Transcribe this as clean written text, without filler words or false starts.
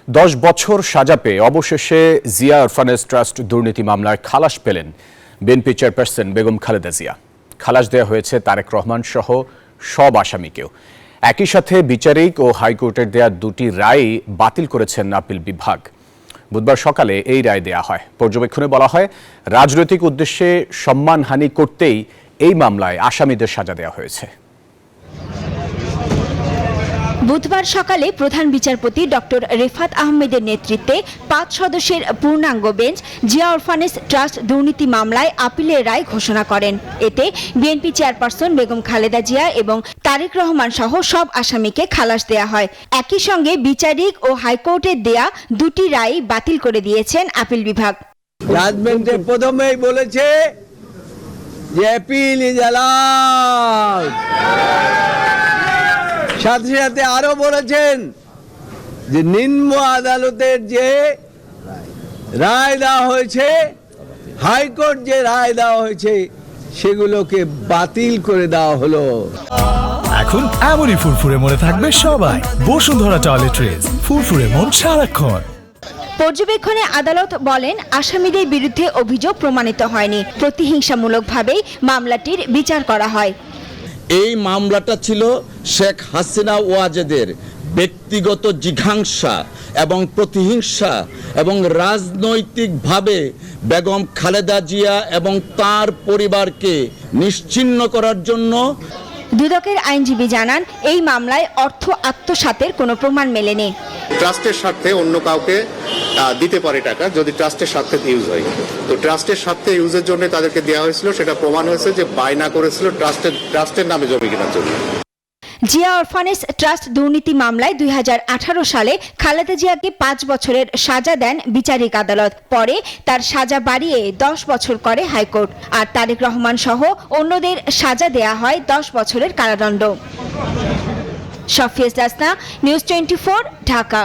10 বছর সাজা পেয়ে অবশেষে জিয়া অরফানেজ ট্রাস্ট দুর্নীতি মামলায় খালাস পেলেন বিএনপি চেয়ারপারসন বেগম খালেদা জিয়া। খালাস দেওয়া হয়েছে তারেক রহমান সহ সব আসামিকেও। একই সাথে বিচারিক ও হাইকোর্টের দেয়া দুটি রায় বাতিল করেছেন আপিল বিভাগ। বুধবার সকালে এই রায় দেয়া হয়। পর্যবেক্ষণে বলা হয়, রাজনৈতিক উদ্দেশ্যে সম্মানহানি করতেই এই মামলায় আসামিদের সাজা দেওয়া হয়েছে। বুধবার সকালে প্রধান বিচারপতি ডক্টর রেফাত আহমেদের নেতৃত্বে 5 সদস্যের পূর্ণাঙ্গ বেঞ্চ জিয়া অরফানেজ ট্রাস্ট দুর্নীতি মামলায় আপিলের রায় ঘোষণা করেন। এতে বিএনপি চেয়ারপারসন বেগম খালেদা জিয়া এবং তারেক রহমান সহ সব আসামিকে খালাস দেয়া হয়। একই সঙ্গে বিচারিক ও হাইকোর্টের দেয়া দুটি রায় বাতিল করে দিয়েছেন আপিল বিভাগ। জাজমেন্টে প্রথমেই বলেছে যে অ্যাপিল ইজ অ্যালাউড, সাথে সাথে আরো বলেছেন যে নিম্ন আদালতের যে রায় দেওয়া হয়েছে, হাইকোর্ট যে রায় দেওয়া হয়েছে, সেগুলোকে বাতিল করে দেওয়া হলো। এখন এমনই ফুরফুরে মনে থাকবে সবাই। বসুন্ধরা টয়লেট্রিজ, ফুরফুরে মন সারাক্ষণ। পর্যবেক্ষণে আদালত বলেন, আসামিদের বিরুদ্ধে অভিযোগ প্রমাণিত হয়নি, প্রতিহিংসামূলকভাবেই মামলাটির বিচার করা হয়। এই মামলাটা ছিল শেখ হাসিনা ওয়াজেদের ব্যক্তিগত জিঘাংসা এবং প্রতিহিংসা এবং রাজনৈতিকভাবে বেগম খালেদা জিয়া এবং তার পরিবারকে নিশ্চিহ্ন করার জন্য। দুদকের আইনজীবী জানান, এই মামলায় অর্থ আত্মসাতের কোনো প্রমাণ মেলেনি। ট্রাস্টের স্বার্থে অন্য কাউকে দিতে পারে টাকা, যদি ট্রাস্টের স্বার্থে ইউজ হয়। তো ট্রাস্টের স্বার্থে ইউজের জন্য তাদেরকে দেওয়া হয়েছিল, সেটা প্রমাণ হয়েছে যে বায়না করেছিল ট্রাস্টের নামে জমি কেনার জন্য। জিয়া অরফানেজ ট্রাস্ট দুর্নীতি মামলায় 2018 সালে খালেদা জিয়াকে 5 বছরের সাজা দেন বিচারিক আদালত। পরে তার সাজা বাড়িয়ে 10 বছর করে হাইকোর্ট। আর তারেক রহমান সহ অন্যদের সাজা দেয়া হয় 10 বছরের কারাদণ্ড। শফিয়া জাসনা, নিউজ 24, ঢাকা।